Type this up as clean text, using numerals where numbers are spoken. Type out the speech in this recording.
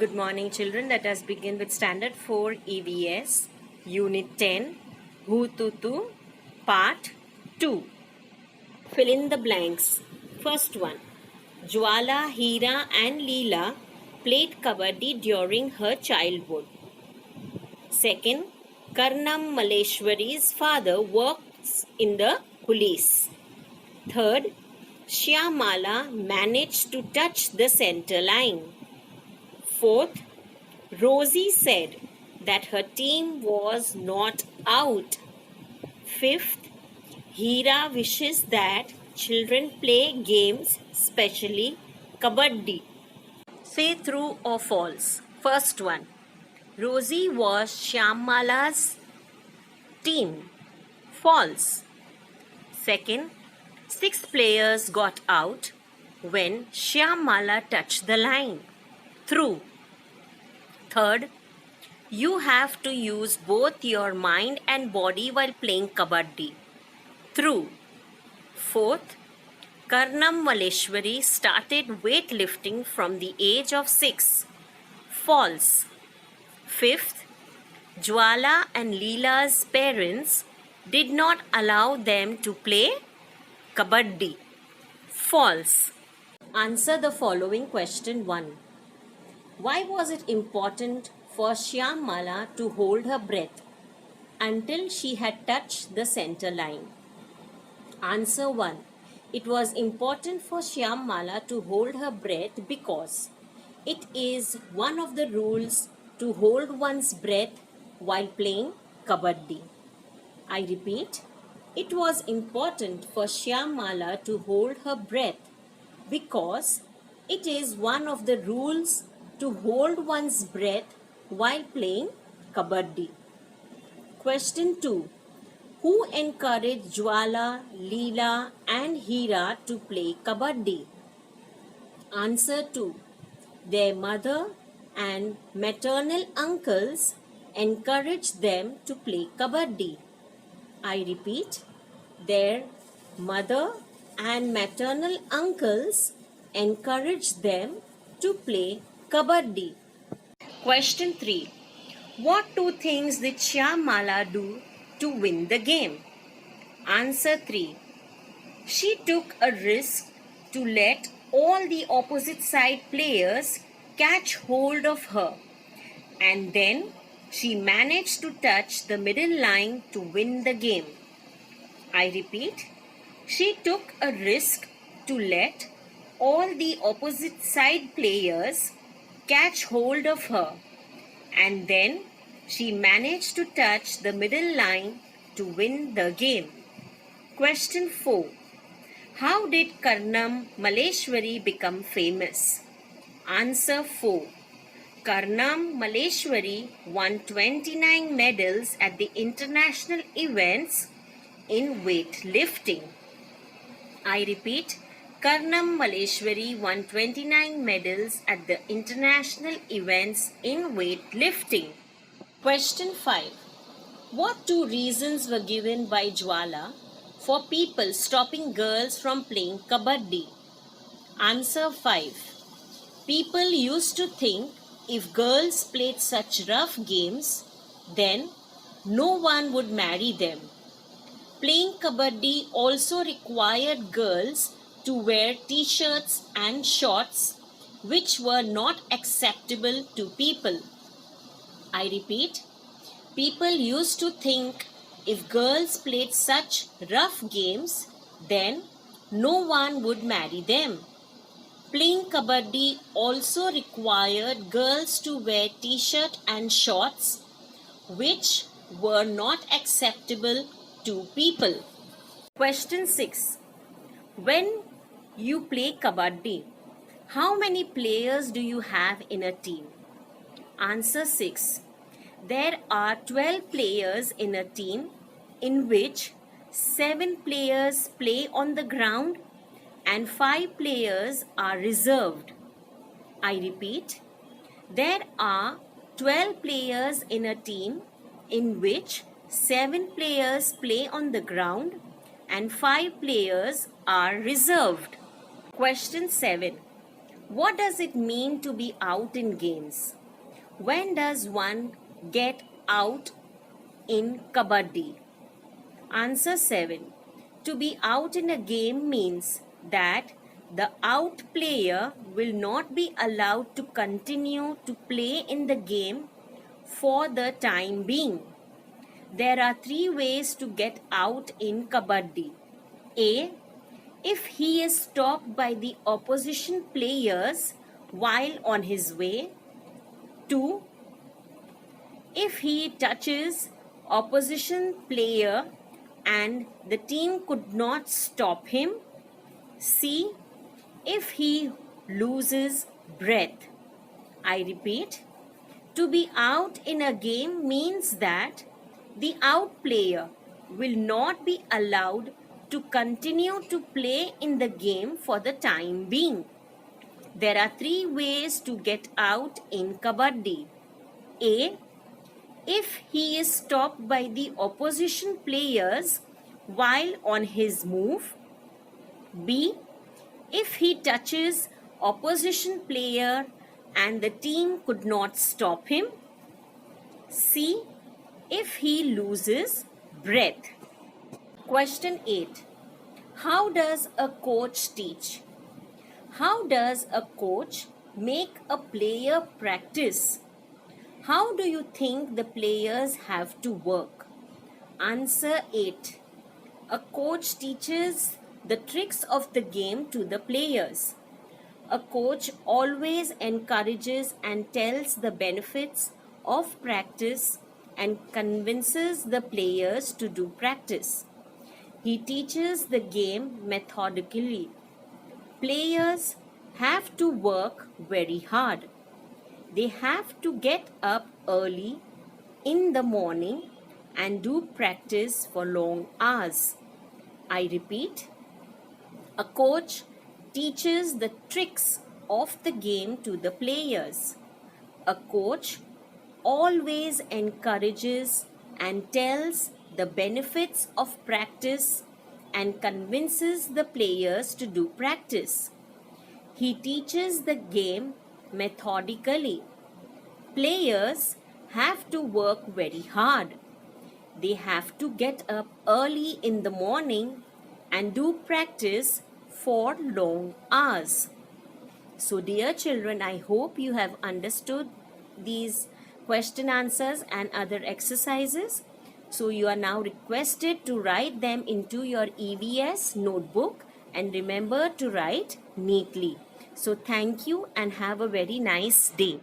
Good morning, children. Let us begin with Standard 4 EVS, Unit 10, Hututu, Part 2. Fill in the blanks. First one. Jwala, Hira and Leela played kabaddi during her childhood. Second, Karnam Maleshwari's father works in the police. Third, Shyamala managed to touch the center line. Fourth, Rosie said that her team was not out. Fifth, Hira wishes that children play games, especially kabaddi. Say true or false. First one, Rosie was Shyamala's team. False. Second, 6 players got out when Shyamala touched the line. True. Third, you have to use both your mind and body while playing kabaddi. True. Fourth, Karnam Maleshwari started weightlifting from the age of 6. False. Fifth, Jwala and Leela's parents did not allow them to play kabaddi. False. Answer the following question 1. Why was it important for Shyamala to hold her breath until she had touched the center line? Answer 1. It was important for Shyamala to hold her breath because it is one of the rules to hold one's breath while playing kabaddi. I repeat, it was important for Shyamala to hold her breath because it is one of the rules to hold one's breath while playing kabaddi. Question 2. Who encouraged Jwala, Leela and Hira to play kabaddi? Answer 2. Their mother and maternal uncles encouraged them to play kabaddi. I repeat, their mother and maternal uncles encouraged them to play kabaddi. Question 3. What 2 things did Shyamala do to win the game? Answer 3. She took a risk to let all the opposite side players catch hold of her, and then she managed to touch the middle line to win the game. I repeat, she took a risk to let all the opposite side players catch hold of her, and then she managed to touch the middle line to win the game. Question 4. How did Karnam Maleshwari become famous? Answer 4. Karnam Maleshwari won 29 medals at the international events in weightlifting. I repeat, Karnam Maleshwari won 29 medals at the international events in weightlifting. Question 5. What 2 reasons were given by Jwala for people stopping girls from playing kabaddi? Answer 5. People used to think if girls played such rough games, then no one would marry them. Playing kabaddi also required girls to wear t-shirts and shorts, which were not acceptable to people. I repeat, people used to think if girls played such rough games, then no one would marry them. Playing kabaddi also required girls to wear t-shirt and shorts, which were not acceptable to people. Question 6. When you play kabaddi, how many players do you have in a team? Answer 6. There are 12 players in a team in which 7 players play on the ground and 5 players are reserved. I repeat, there are 12 players in a team in which 7 players play on the ground and 5 players are reserved. Question 7. What does it mean to be out in games? When does one get out in kabaddi? Answer 7. To be out in a game means that the out player will not be allowed to continue to play in the game for the time being. There are 3 ways to get out in kabaddi. A. If he is stopped by the opposition players while on his way. 2. If he touches opposition player and the team could not stop him. C. If he loses breath. I repeat, to be out in a game means that the out player will not be allowed to continue to play in the game for the time being. There are 3 ways to get out in kabaddi. A. If he is stopped by the opposition players while on his move. B. If he touches opposition player and the team could not stop him. C. If he loses breath. Question 8. How does a coach teach? How does a coach make a player practice? How do you think the players have to work? Answer 8. A coach teaches the tricks of the game to the players. A coach always encourages and tells the benefits of practice and convinces the players to do practice. He teaches the game methodically. Players have to work very hard. They have to get up early in the morning and do practice for long hours. I repeat, a coach teaches the tricks of the game to the players. A coach always encourages and tells the benefits of practice and convinces the players to do practice. He teaches the game methodically. Players have to work very hard. They have to get up early in the morning and do practice for long hours. So dear children, I hope you have understood these question answers and other exercises. So you are now requested to write them into your EVS notebook and remember to write neatly. So thank you and have a very nice day.